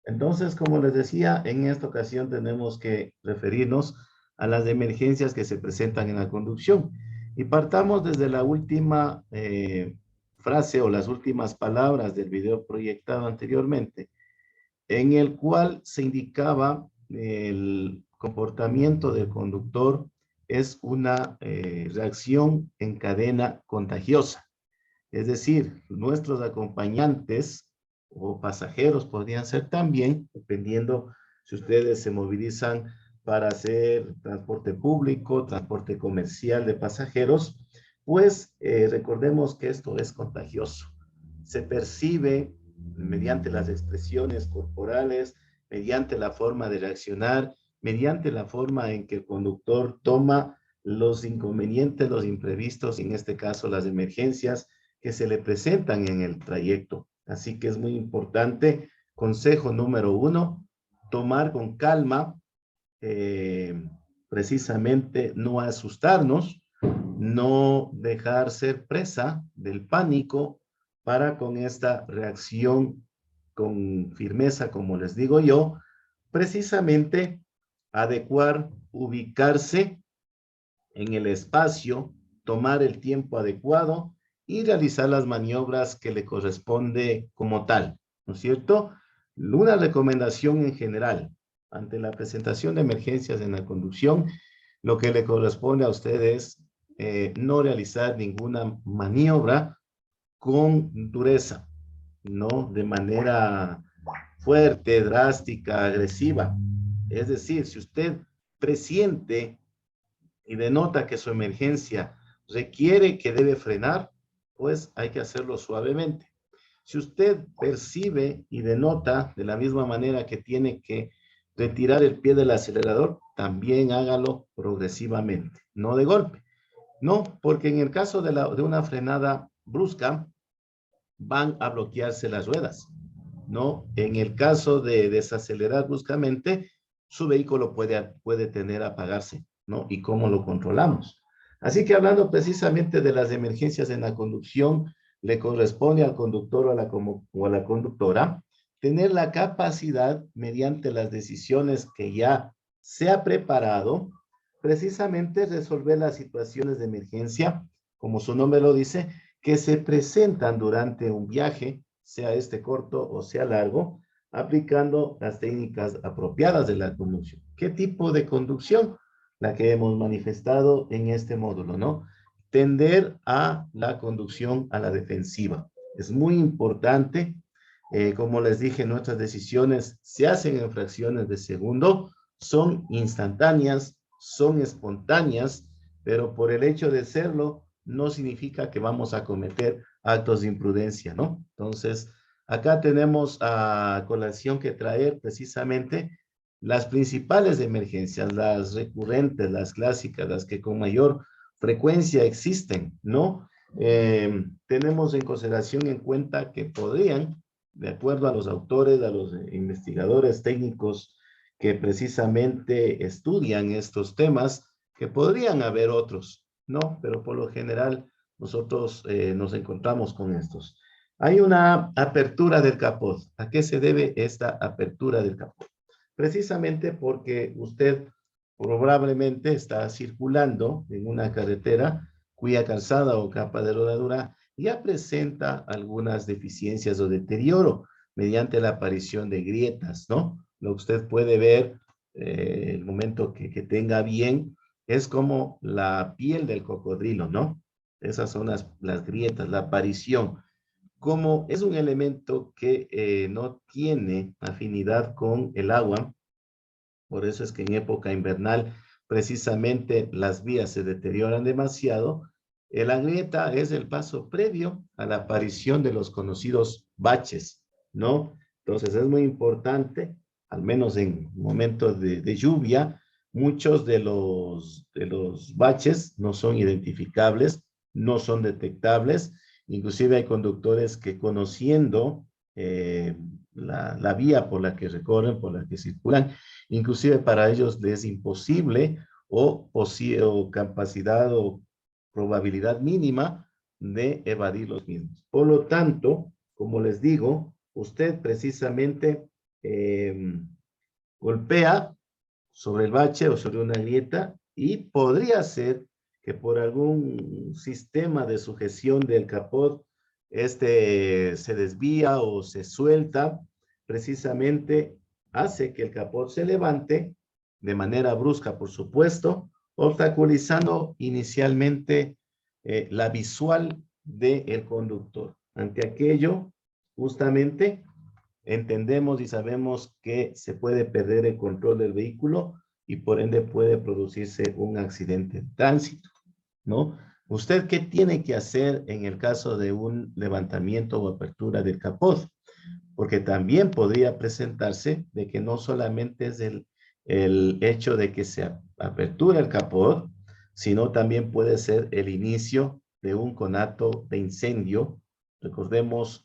Entonces, como les decía, en esta ocasión tenemos que referirnos a las emergencias que se presentan en la conducción. Y partamos desde la última frase o las últimas palabras del video proyectado anteriormente, en el cual se indicaba el comportamiento del conductor es una reacción en cadena contagiosa. Es decir, nuestros acompañantes o pasajeros podrían ser también, dependiendo si ustedes se movilizan para hacer transporte público, transporte comercial de pasajeros, pues recordemos que esto es contagioso. Se percibe mediante las expresiones corporales, mediante la forma de reaccionar, mediante la forma en que el conductor toma los inconvenientes, los imprevistos, en este caso las emergencias, que se le presentan en el trayecto. Así que es muy importante, consejo número 1, tomar con calma, precisamente no asustarnos, no dejar ser presa del pánico para con esta reacción con firmeza, como les digo yo, precisamente adecuar, ubicarse en el espacio, tomar el tiempo adecuado y realizar las maniobras que le corresponde como tal, ¿no es cierto? Una recomendación en general, ante la presentación de emergencias en la conducción, lo que le corresponde a usted es no realizar ninguna maniobra con dureza, no de manera fuerte, drástica, agresiva. Es decir, si usted presiente y denota que su emergencia requiere que debe frenar, pues hay que hacerlo suavemente. Si usted percibe y denota de la misma manera que tiene que retirar el pie del acelerador, también hágalo progresivamente, no de golpe. No, porque en el caso de una frenada brusca, van a bloquearse las ruedas, ¿no? En el caso de desacelerar bruscamente, su vehículo puede tener a apagarse, ¿no? ¿Y cómo lo controlamos? Así que hablando precisamente de las emergencias en la conducción, le corresponde al conductor o a la conductora tener la capacidad, mediante las decisiones que ya se ha preparado, precisamente resolver las situaciones de emergencia, como su nombre lo dice, que se presentan durante un viaje, sea este corto o sea largo, aplicando las técnicas apropiadas de la conducción. ¿Qué tipo de conducción? La que hemos manifestado en este módulo, ¿no? Tender a la conducción a la defensiva. Es muy importante, como les dije, nuestras decisiones se hacen en fracciones de segundo, son instantáneas, son espontáneas, pero por el hecho de serlo, no significa que vamos a cometer actos de imprudencia, ¿no? Entonces, acá tenemos a colación que traer precisamente las principales emergencias, las recurrentes, las clásicas, las que con mayor frecuencia existen, ¿no? Tenemos en consideración en cuenta que podrían, de acuerdo a los autores, a los investigadores técnicos que precisamente estudian estos temas, que podrían haber otros, ¿no? Pero por lo general nosotros nos encontramos con estos. Hay una apertura del capot. ¿A qué se debe esta apertura del capot? Precisamente porque usted probablemente está circulando en una carretera cuya calzada o capa de rodadura ya presenta algunas deficiencias o deterioro mediante la aparición de grietas, ¿no? Lo que usted puede ver el momento que tenga bien es como la piel del cocodrilo, ¿no? Esas son las grietas, la aparición. Como es un elemento que no tiene afinidad con el agua, por eso es que en época invernal precisamente las vías se deterioran demasiado. La grieta es el paso previo a la aparición de los conocidos baches, ¿no? Entonces es muy importante, al menos en momentos de lluvia, muchos de los baches no son identificables, no son detectables. Inclusive hay conductores que conociendo la vía por la que recorren, por la que circulan, inclusive para ellos les es imposible o capacidad o probabilidad mínima de evadir los mismos. Por lo tanto, como les digo, usted precisamente golpea sobre el bache o sobre una grieta y podría ser que por algún sistema de sujeción del capot se desvía o se suelta, precisamente hace que el capot se levante de manera brusca, por supuesto, obstaculizando inicialmente la visual del conductor. Ante aquello, justamente, entendemos y sabemos que se puede perder el control del vehículo y por ende puede producirse un accidente de tránsito, ¿no? ¿Usted qué tiene que hacer en el caso de un levantamiento o apertura del capot? Porque también podría presentarse de que no solamente es el hecho de que se apertura el capot, sino también puede ser el inicio de un conato de incendio. Recordemos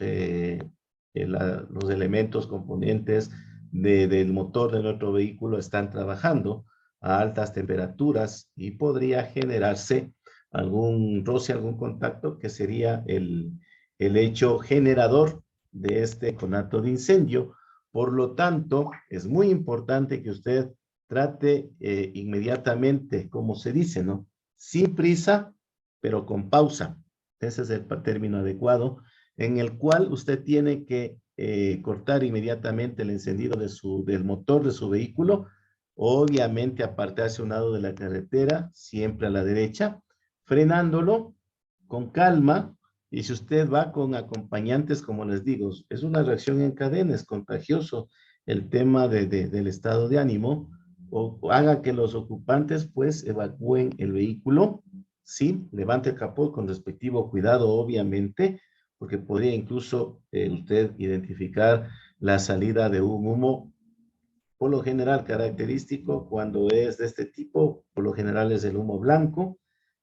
los elementos componentes del motor de nuestro vehículo están trabajando a altas temperaturas y podría generarse algún roce, algún contacto que sería el hecho generador de este conato de incendio. Por lo tanto, es muy importante que usted trate inmediatamente, como se dice, ¿no? Sin prisa, pero con pausa. Ese es el término adecuado, en el cual usted tiene que cortar inmediatamente el encendido del motor de su vehículo, obviamente apartarse a un lado de la carretera, siempre a la derecha, frenándolo con calma, y si usted va con acompañantes, como les digo, es una reacción en cadena, es contagioso el tema del estado de ánimo, o haga que los ocupantes pues evacúen el vehículo, sí, levante el capó con respectivo cuidado, obviamente, porque podría incluso usted identificar la salida de un humo, por lo general característico cuando es de este tipo, por lo general es el humo blanco,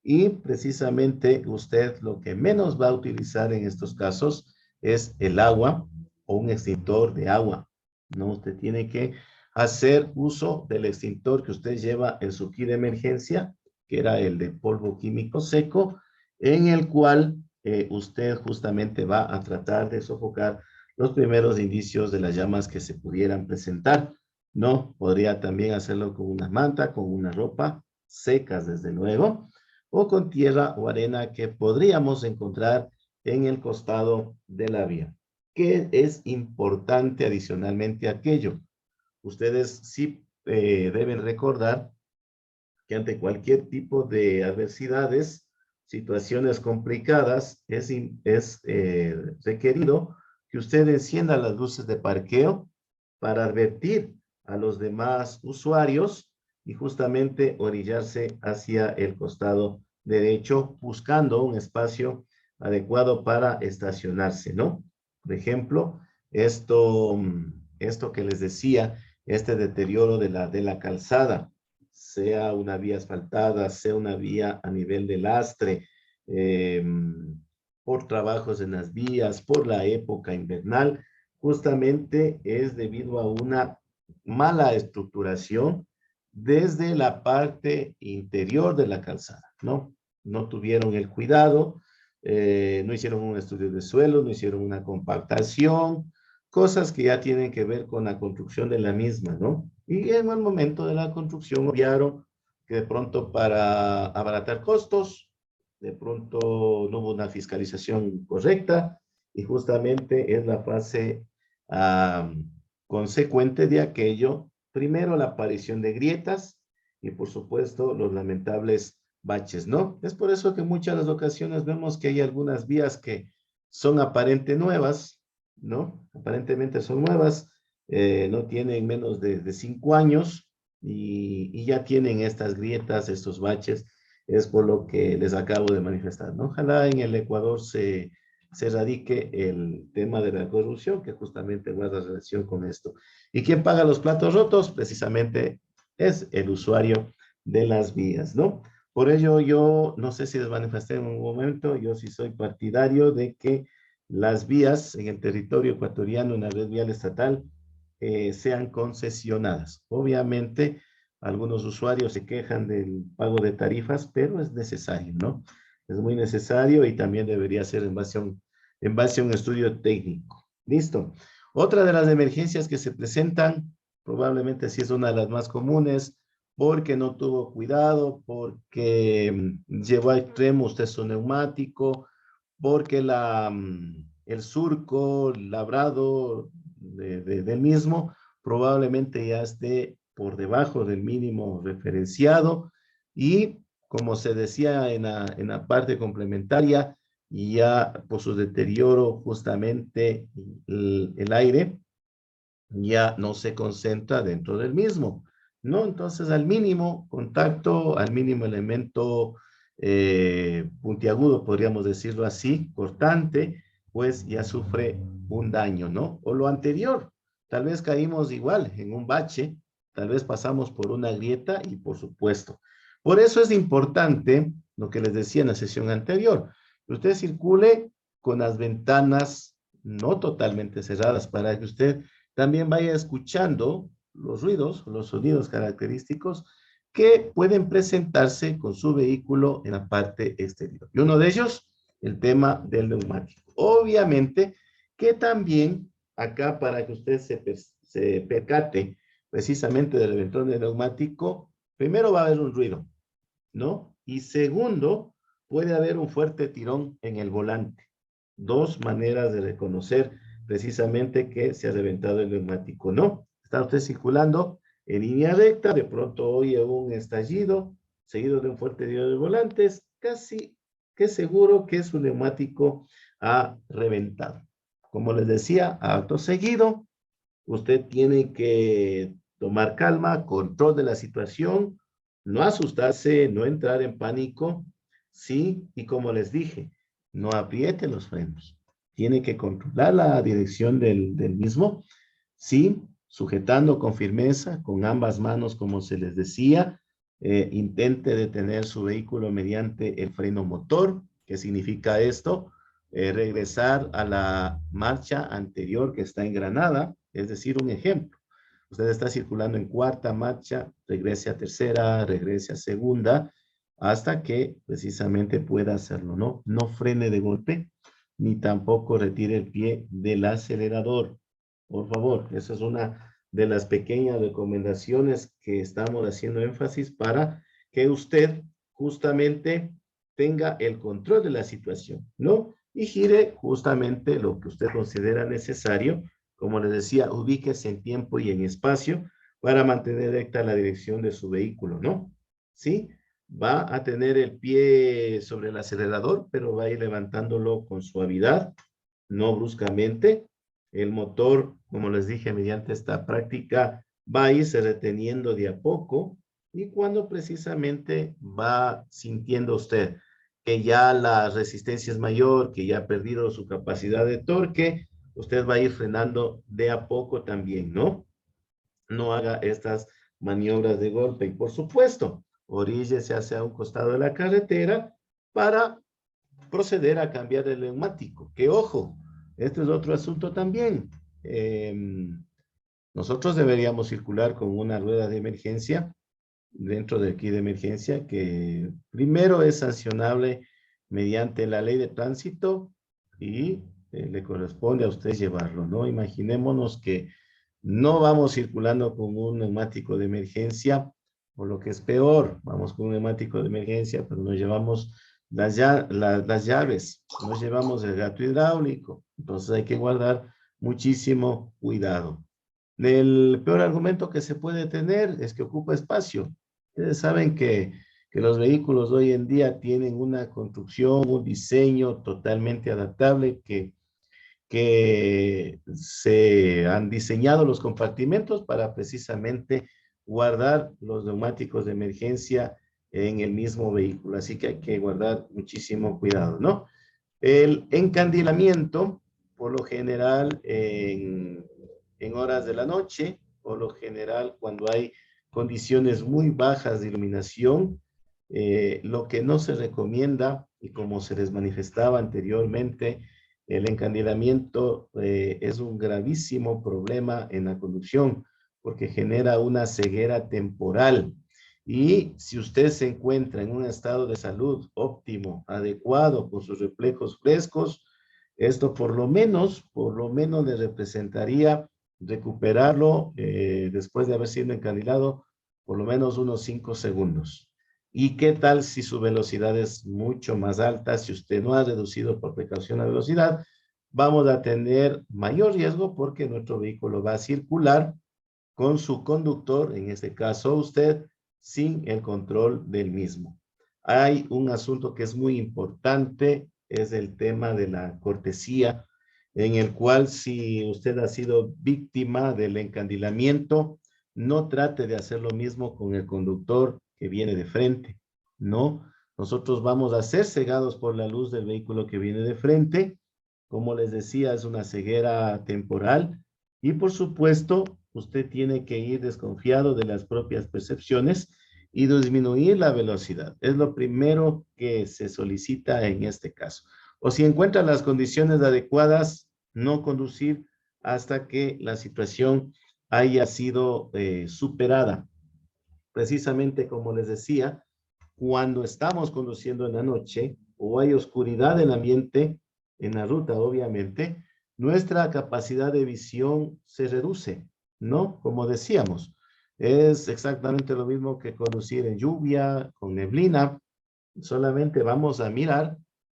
y precisamente usted lo que menos va a utilizar en estos casos es el agua o un extintor de agua, ¿no? Usted tiene que hacer uso del extintor que usted lleva en su kit de emergencia, que era el de polvo químico seco, en el cual usted justamente va a tratar de sofocar los primeros indicios de las llamas que se pudieran presentar. No, podría también hacerlo con una manta, con una ropa secas, desde luego, o con tierra o arena que podríamos encontrar en el costado de la vía. ¿Qué es importante adicionalmente a aquello? Ustedes sí deben recordar que ante cualquier tipo de adversidades, situaciones complicadas, es requerido que usted encienda las luces de parqueo para advertir a los demás usuarios y justamente orillarse hacia el costado derecho, buscando un espacio adecuado para estacionarse, ¿no? Por ejemplo, esto que les decía, este deterioro de la calzada, sea una vía asfaltada, sea una vía a nivel de lastre, eh, por trabajos en las vías, por la época invernal, justamente es debido a una mala estructuración desde la parte interior de la calzada, ¿no? No tuvieron el cuidado, no hicieron un estudio de suelo, no hicieron una compactación, cosas que ya tienen que ver con la construcción de la misma, ¿no? Y en el momento de la construcción obviaron que de pronto para abaratar costos, de pronto no hubo una fiscalización correcta y justamente es la fase consecuente de aquello, primero la aparición de grietas y por supuesto los lamentables baches, ¿no? Es por eso que muchas de las ocasiones vemos que hay algunas vías que son aparentemente nuevas, ¿no? Aparentemente son nuevas, no tienen menos de 5 años y ya tienen estas grietas, estos baches, es por lo que les acabo de manifestar, ¿no? Ojalá en el Ecuador se erradique el tema de la corrupción, que justamente guarda relación con esto. ¿Y quién paga los platos rotos? Precisamente es el usuario de las vías, ¿no? Por ello, yo no sé si les manifesté en un momento, yo sí soy partidario de que las vías en el territorio ecuatoriano, en la red vial estatal, sean concesionadas. Obviamente, algunos usuarios se quejan del pago de tarifas, pero es necesario, ¿no? Es muy necesario y también debería ser en base a un estudio técnico. Listo. Otra de las emergencias que se presentan, probablemente sí es una de las más comunes, porque no tuvo cuidado, porque llevó a extremo usted su neumático, porque el surco labrado del mismo probablemente ya esté por debajo del mínimo referenciado y como se decía en la parte complementaria, y ya por su deterioro justamente el aire ya no se concentra dentro del mismo, ¿no? Entonces, al mínimo contacto, al mínimo elemento puntiagudo, podríamos decirlo así, cortante, pues ya sufre un daño, ¿no? O lo anterior, tal vez caímos igual en un bache, tal vez pasamos por una grieta y por supuesto. Por eso es importante lo que les decía en la sesión anterior, que usted circule con las ventanas no totalmente cerradas para que usted también vaya escuchando los ruidos, los sonidos característicos que pueden presentarse con su vehículo en la parte exterior. Y uno de ellos, el tema del neumático. Obviamente que también acá para que usted se percate precisamente del reventón del neumático, primero va a haber un ruido, ¿no? Y segundo, puede haber un fuerte tirón en el volante. Dos maneras de reconocer precisamente que se ha reventado el neumático. No, está usted circulando en línea recta, de pronto oye un estallido, seguido de un fuerte tirón de volantes, casi que seguro que su neumático ha reventado. Como les decía, acto seguido, usted tiene que tomar calma, control de la situación, no asustarse, no entrar en pánico, sí, y como les dije, no apriete los frenos. Tiene que controlar la dirección del mismo, sí, sujetando con firmeza, con ambas manos, como se les decía, intente detener su vehículo mediante el freno motor. ¿Qué significa esto? Regresar a la marcha anterior que está engranada, es decir, un ejemplo. Usted está circulando en cuarta marcha, regrese a tercera, regrese a segunda, hasta que precisamente pueda hacerlo, ¿no? No frene de golpe, ni tampoco retire el pie del acelerador. Por favor, esa es una de las pequeñas recomendaciones que estamos haciendo énfasis para que usted justamente tenga el control de la situación, ¿no? Y gire justamente lo que usted considera necesario. Como les decía, ubíquese en tiempo y en espacio para mantener recta la dirección de su vehículo, ¿no? ¿Sí? Va a tener el pie sobre el acelerador, pero va a ir levantándolo con suavidad, no bruscamente. El motor, como les dije, mediante esta práctica, va a irse reteniendo de a poco y cuando precisamente va sintiendo usted que ya la resistencia es mayor, que ya ha perdido su capacidad de torque, usted va a ir frenando de a poco también, ¿no? No haga estas maniobras de golpe. Y por supuesto, oríllese hacia un costado de la carretera para proceder a cambiar el neumático. Que ojo, este es otro asunto también. Nosotros deberíamos circular con una rueda de emergencia dentro del kit de emergencia que primero es sancionable mediante la ley de tránsito y le corresponde a usted llevarlo, ¿no? Imaginémonos que no vamos circulando con un neumático de emergencia, o lo que es peor, vamos con un neumático de emergencia, pero nos llevamos las llaves, nos llevamos el gato hidráulico, entonces hay que guardar muchísimo cuidado. El peor argumento que se puede tener es que ocupa espacio. Ustedes saben que los vehículos hoy en día tienen una construcción, un diseño totalmente adaptable que se han diseñado los compartimentos para precisamente guardar los neumáticos de emergencia en el mismo vehículo. Así que hay que guardar muchísimo cuidado, ¿no? El encandilamiento, por lo general, en horas de la noche, por lo general, cuando hay condiciones muy bajas de iluminación, lo que no se recomienda, y como se les manifestaba anteriormente, el encandilamiento es un gravísimo problema en la conducción, porque genera una ceguera temporal. Y si usted se encuentra en un estado de salud óptimo, adecuado, con sus reflejos frescos, Esto por lo menos le representaría recuperarlo después de haber sido encandilado por lo menos unos 5 segundos. ¿Y qué tal si su velocidad es mucho más alta? Si usted no ha reducido por precaución la velocidad, vamos a tener mayor riesgo porque nuestro vehículo va a circular con su conductor, en este caso usted, sin el control del mismo. Hay un asunto que es muy importante, es el tema de la cortesía, en el cual si usted ha sido víctima del encandilamiento, no trate de hacer lo mismo con el conductor que viene de frente, ¿no? Nosotros vamos a ser cegados por la luz del vehículo que viene de frente. Como les decía, es una ceguera temporal y por supuesto, usted tiene que ir desconfiado de las propias percepciones y disminuir la velocidad. Es lo primero que se solicita en este caso. O si encuentra las condiciones adecuadas, no conducir hasta que la situación haya sido superada. Precisamente como les decía, cuando estamos conduciendo en la noche o hay oscuridad en el ambiente, en la ruta obviamente, nuestra capacidad de visión se reduce, ¿no? Como decíamos, es exactamente lo mismo que conducir en lluvia, con neblina, solamente vamos a mirar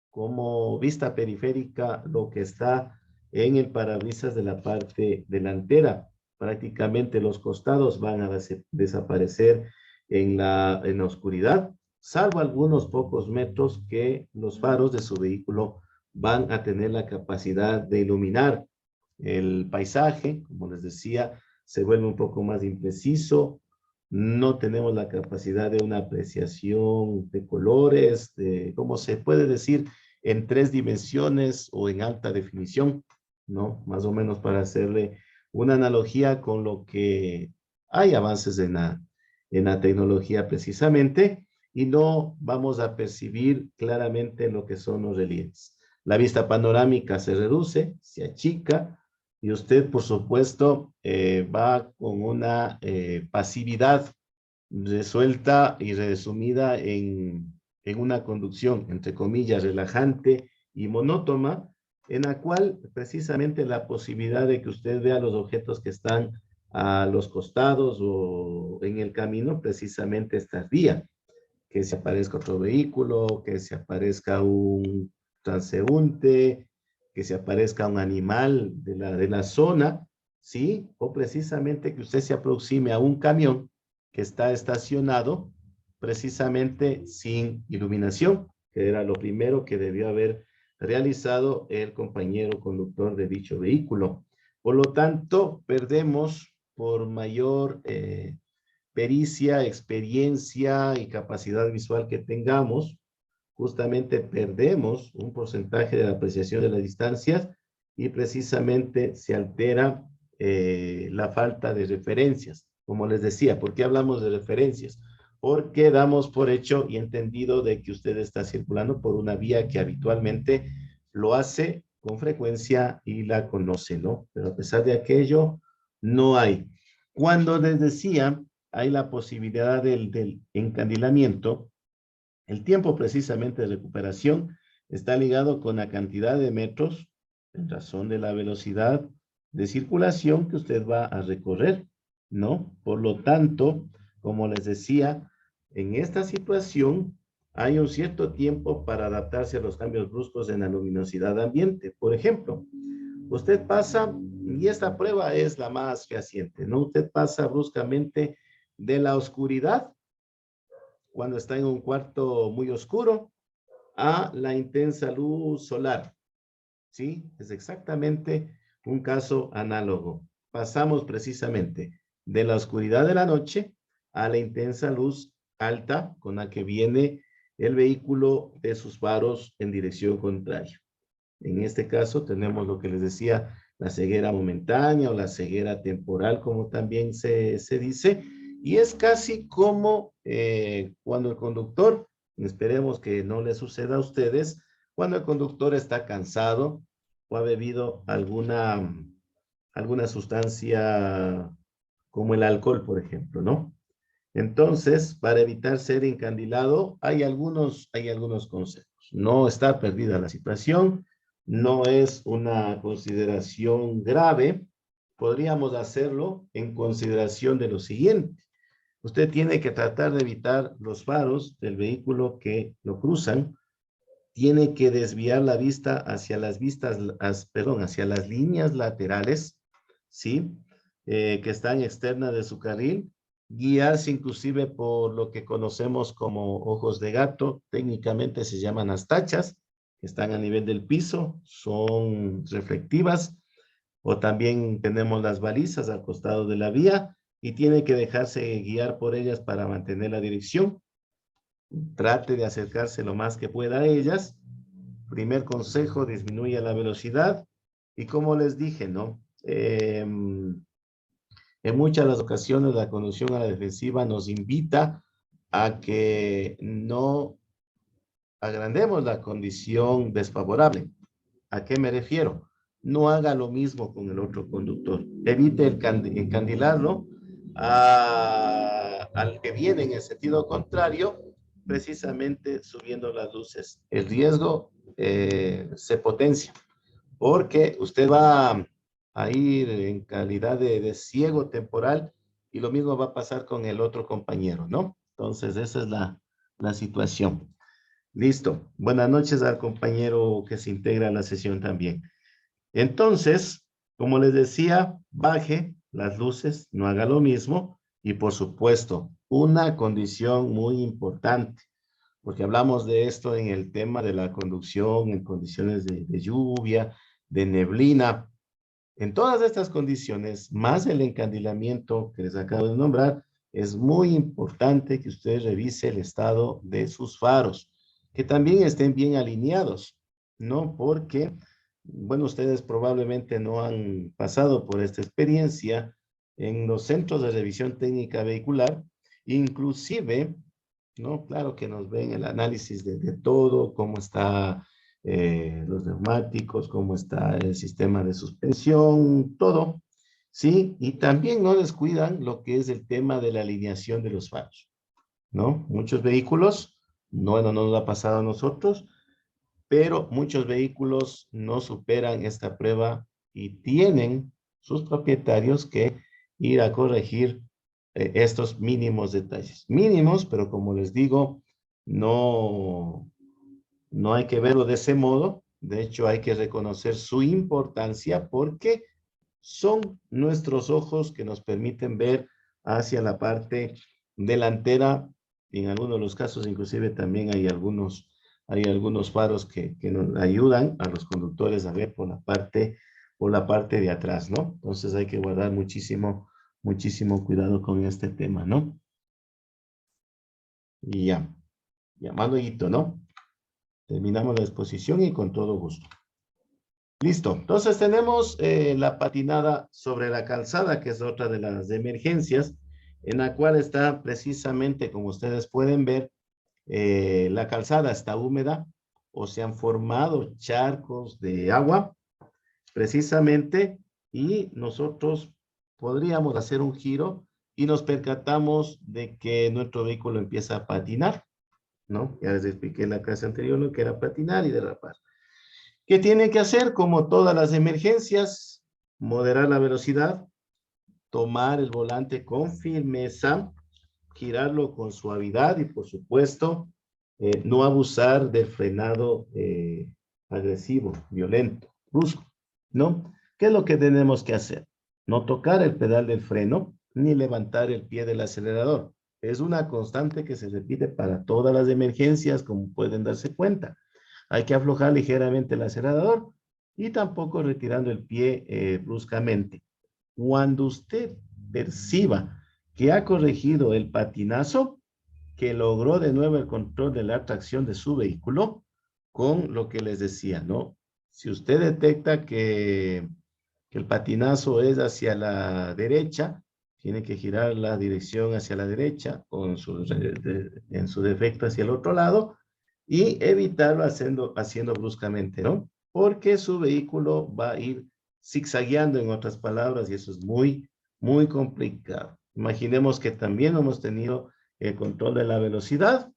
como vista periférica lo que está en el parabrisas de la parte delantera. Prácticamente los costados van a desaparecer en la oscuridad, salvo algunos pocos metros que los faros de su vehículo van a tener la capacidad de iluminar el paisaje, como les decía, se vuelve un poco más impreciso, no tenemos la capacidad de una apreciación de colores, de, como se puede decir, en 3 dimensiones o en alta definición, ¿no? Más o menos para hacerle una analogía con lo que hay avances en la tecnología precisamente, y no vamos a percibir claramente lo que son los relieves. La vista panorámica se reduce, se achica, y usted, por supuesto, va con una pasividad resuelta y resumida en una conducción, entre comillas, relajante y monótona, en la cual precisamente la posibilidad de que usted vea los objetos que están a los costados o en el camino, precisamente es tardía. Que se aparezca otro vehículo, que se aparezca un transeúnte, que se aparezca un animal de la zona, ¿sí? O precisamente que usted se aproxime a un camión que está estacionado precisamente sin iluminación, que era lo primero que debió haber realizado el compañero conductor de dicho vehículo. Por lo tanto, perdemos por mayor pericia, experiencia y capacidad visual que tengamos, justamente perdemos un porcentaje de la apreciación de las distancias y precisamente se altera la falta de referencias. Como les decía, ¿por qué hablamos de referencias? Porque damos por hecho y entendido de que usted está circulando por una vía que habitualmente lo hace con frecuencia y la conoce, ¿no? Pero a pesar de aquello, no hay. Cuando les decía, hay la posibilidad del encandilamiento, el tiempo precisamente de recuperación está ligado con la cantidad de metros en razón de la velocidad de circulación que usted va a recorrer, ¿no? Por lo tanto, como les decía, en esta situación hay un cierto tiempo para adaptarse a los cambios bruscos en la luminosidad ambiente. Por ejemplo, usted pasa, y esta prueba es la más fehaciente, ¿no? Usted pasa bruscamente de la oscuridad cuando está en un cuarto muy oscuro a la intensa luz solar, ¿sí? Es exactamente un caso análogo. Pasamos precisamente de la oscuridad de la noche a la intensa luz alta con la que viene el vehículo de sus faros en dirección contraria. En este caso tenemos lo que les decía, la ceguera momentánea o la ceguera temporal, como también se dice, y es casi como cuando el conductor, esperemos que no le suceda a ustedes, cuando el conductor está cansado o ha bebido alguna sustancia como el alcohol, por ejemplo, ¿no? Entonces, para evitar ser encandilado, hay algunos consejos. No está perdida la situación, no es una consideración grave, podríamos hacerlo en consideración de lo siguiente. Usted tiene que tratar de evitar los faros del vehículo que lo cruzan, tiene que desviar la vista hacia las hacia las líneas laterales, ¿sí? Que están externas de su carril, guiarse inclusive por lo que conocemos como ojos de gato, técnicamente se llaman las tachas, que están a nivel del piso, son reflectivas, o también tenemos las balizas al costado de la vía, y tiene que dejarse guiar por ellas para mantener la dirección. Trate de acercarse lo más que pueda a ellas. Primer consejo, disminuya la velocidad. Y como les dije, ¿no? En muchas de las ocasiones la conducción a la defensiva nos invita a que no agrandemos la condición desfavorable. ¿A qué me refiero? No haga lo mismo con el otro conductor. Evite encandilarlo al que viene en el sentido contrario, precisamente subiendo las luces. El riesgo se potencia porque usted va a ir en calidad de ciego temporal y lo mismo va a pasar con el otro compañero, ¿no? Entonces, esa es la situación. Listo. Buenas noches al compañero que se integra a la sesión también. Entonces, como les decía, baje las luces, no haga lo mismo y por supuesto, una condición muy importante, porque hablamos de esto en el tema de la conducción en condiciones de lluvia, de neblina. En todas estas condiciones, más el encandilamiento que les acabo de nombrar, es muy importante que usted revise el estado de sus faros, que también estén bien alineados, ¿no? Porque, bueno, ustedes probablemente no han pasado por esta experiencia en los centros de revisión técnica vehicular, inclusive, ¿no? Claro que nos ven el análisis de todo, cómo está los neumáticos, cómo está el sistema de suspensión, todo, ¿sí? Y también no descuidan lo que es el tema de la alineación de los faros, ¿no? Muchos vehículos, no nos ha pasado a nosotros, pero muchos vehículos no superan esta prueba y tienen sus propietarios que ir a corregir estos mínimos detalles. Mínimos, pero como les digo, no, no hay que verlo de ese modo. De hecho, hay que reconocer su importancia porque son nuestros ojos que nos permiten ver hacia la parte delantera. Y en algunos de los casos, inclusive, también hay algunos faros que nos ayudan a los conductores a ver por la parte de atrás, ¿no? Entonces hay que guardar muchísimo, muchísimo cuidado con este tema, ¿no? Y ya, llamando Hito, ¿no? Terminamos la exposición y con todo gusto. Listo. Entonces tenemos la patinada sobre la calzada, que es otra de las emergencias, en la cual está precisamente, como ustedes pueden ver, la calzada está húmeda o se han formado charcos de agua, precisamente, y nosotros podríamos hacer un giro y nos percatamos de que nuestro vehículo empieza a patinar, ¿no? Ya les expliqué en la clase anterior lo que era patinar y derrapar. ¿Qué tiene que hacer? Como todas las emergencias, moderar la velocidad, tomar el volante con firmeza, girarlo con suavidad y, por supuesto, no abusar del frenado agresivo, violento, brusco, ¿no? ¿Qué es lo que tenemos que hacer? No tocar el pedal del freno ni levantar el pie del acelerador. Es una constante que se repite para todas las emergencias, como pueden darse cuenta. Hay que aflojar ligeramente el acelerador y tampoco retirando el pie bruscamente. Cuando usted perciba que ha corregido el patinazo, que logró de nuevo el control de la tracción de su vehículo, con lo que les decía, ¿no? Si usted detecta que el patinazo es hacia la derecha, tiene que girar la dirección hacia la derecha o en su defecto hacia el otro lado y evitarlo haciendo bruscamente, ¿no? Porque su vehículo va a ir zigzagueando, en otras palabras, y eso es muy, muy complicado. Imaginemos que también hemos tenido el control de la velocidad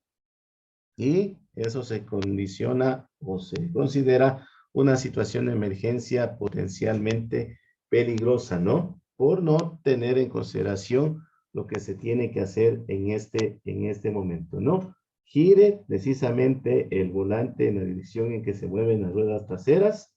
y eso se condiciona o se considera una situación de emergencia potencialmente peligrosa, ¿no? Por no tener en consideración lo que se tiene que hacer en este momento, ¿no? Gire precisamente el volante en la dirección en que se mueven las ruedas traseras,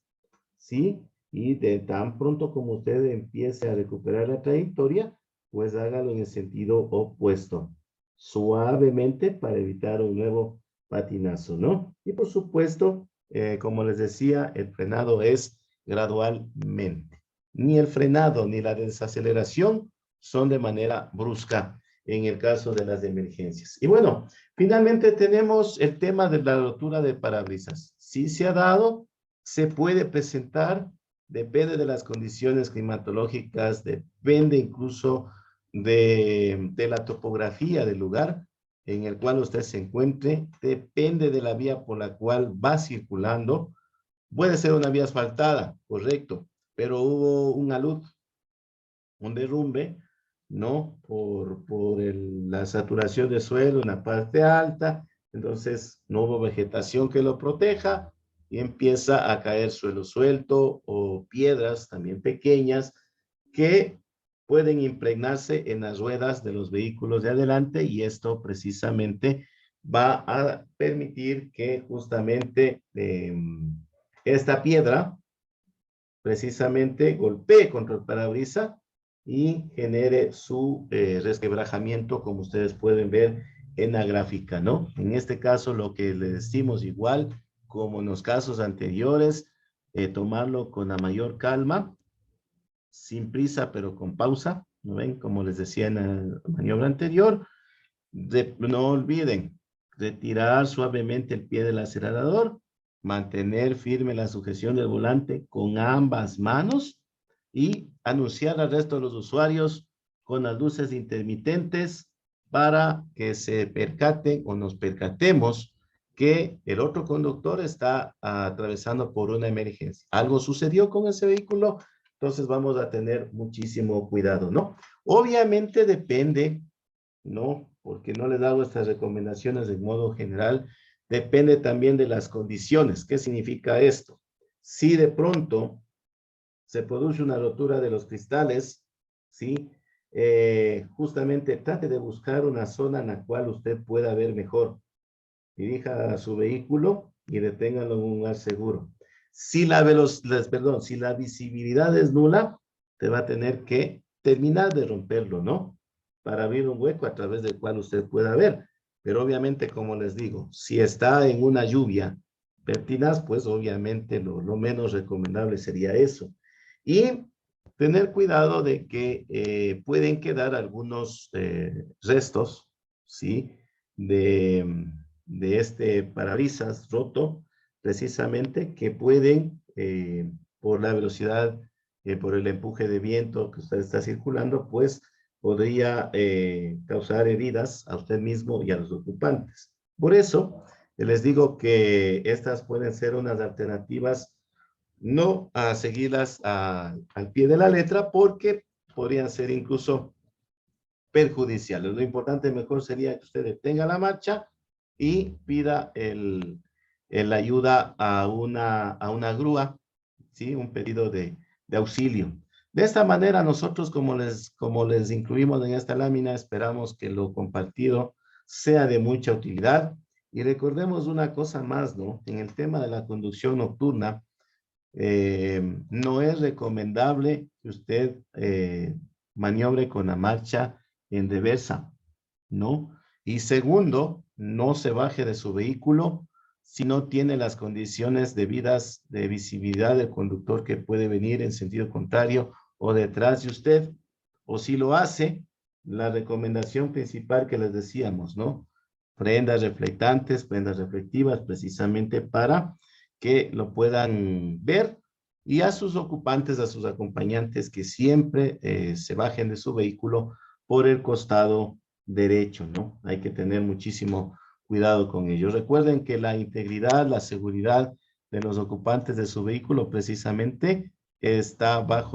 ¿sí? Y de tan pronto como usted empiece a recuperar la trayectoria, pues hágalo en el sentido opuesto, suavemente para evitar un nuevo patinazo, ¿no? Y por supuesto, como les decía, el frenado es gradualmente. Ni el frenado ni la desaceleración son de manera brusca en el caso de las emergencias. Y bueno, finalmente tenemos el tema de la rotura de parabrisas. Sí se ha dado, se puede presentar, depende de las condiciones climatológicas, depende incluso de la topografía del lugar en el cual usted se encuentre, depende de la vía por la cual va circulando. Puede ser una vía asfaltada, correcto, pero hubo un alud, un derrumbe, ¿no? La saturación de suelo en la parte alta, entonces no hubo vegetación que lo proteja y empieza a caer suelo suelto o piedras también pequeñas que pueden impregnarse en las ruedas de los vehículos de adelante y esto precisamente va a permitir que justamente esta piedra precisamente golpee contra el parabrisas y genere su resquebrajamiento, como ustedes pueden ver en la gráfica, ¿no? En este caso, lo que le decimos igual, como en los casos anteriores, tomarlo con la mayor calma, sin prisa, pero con pausa, ¿no ven? Como les decía en la maniobra anterior, no olviden retirar suavemente el pie del acelerador, mantener firme la sujeción del volante con ambas manos y anunciar al resto de los usuarios con las luces intermitentes para que se percaten o nos percatemos que el otro conductor está atravesando por una emergencia. Algo sucedió con ese vehículo, entonces vamos a tener muchísimo cuidado, ¿no? Obviamente depende, ¿no? Porque no les hago estas recomendaciones de modo general, depende también de las condiciones. ¿Qué significa esto? Si de pronto se produce una rotura de los cristales, ¿sí? Justamente trate de buscar una zona en la cual usted pueda ver mejor. Dirija su vehículo y deténgalo en un lugar seguro. Si si la visibilidad es nula, te va a tener que terminar de romperlo, ¿no? Para abrir un hueco a través del cual usted pueda ver. Pero obviamente, como les digo, si está en una lluvia pertinaz, pues obviamente lo menos recomendable sería eso. Y tener cuidado de que pueden quedar algunos restos, ¿sí? De este parabrisas roto, precisamente, que pueden, por la velocidad, por el empuje de viento que usted está circulando, pues podría causar heridas a usted mismo y a los ocupantes. Por eso, les digo que estas pueden ser unas alternativas, no a seguirlas al pie de la letra, porque podrían ser incluso perjudiciales. Lo importante mejor sería que usted detenga la marcha y pida la ayuda a una grúa, ¿sí? Un pedido de auxilio. De esta manera, nosotros, como les incluimos en esta lámina, esperamos que lo compartido sea de mucha utilidad. Y recordemos una cosa más, ¿no? En el tema de la conducción nocturna, no es recomendable que usted maniobre con la marcha en reversa, ¿no? Y segundo, no se baje de su vehículo si no tiene las condiciones debidas de visibilidad del conductor que puede venir en sentido contrario o detrás de usted. O si lo hace, la recomendación principal que les decíamos, ¿no? Prendas reflectantes, prendas reflectivas, precisamente para que lo puedan ver y a sus ocupantes, a sus acompañantes, que siempre se bajen de su vehículo por el costado derecho, ¿no? Hay que tener muchísimo cuidado con ello. Recuerden que la integridad, la seguridad de los ocupantes de su vehículo precisamente está bajo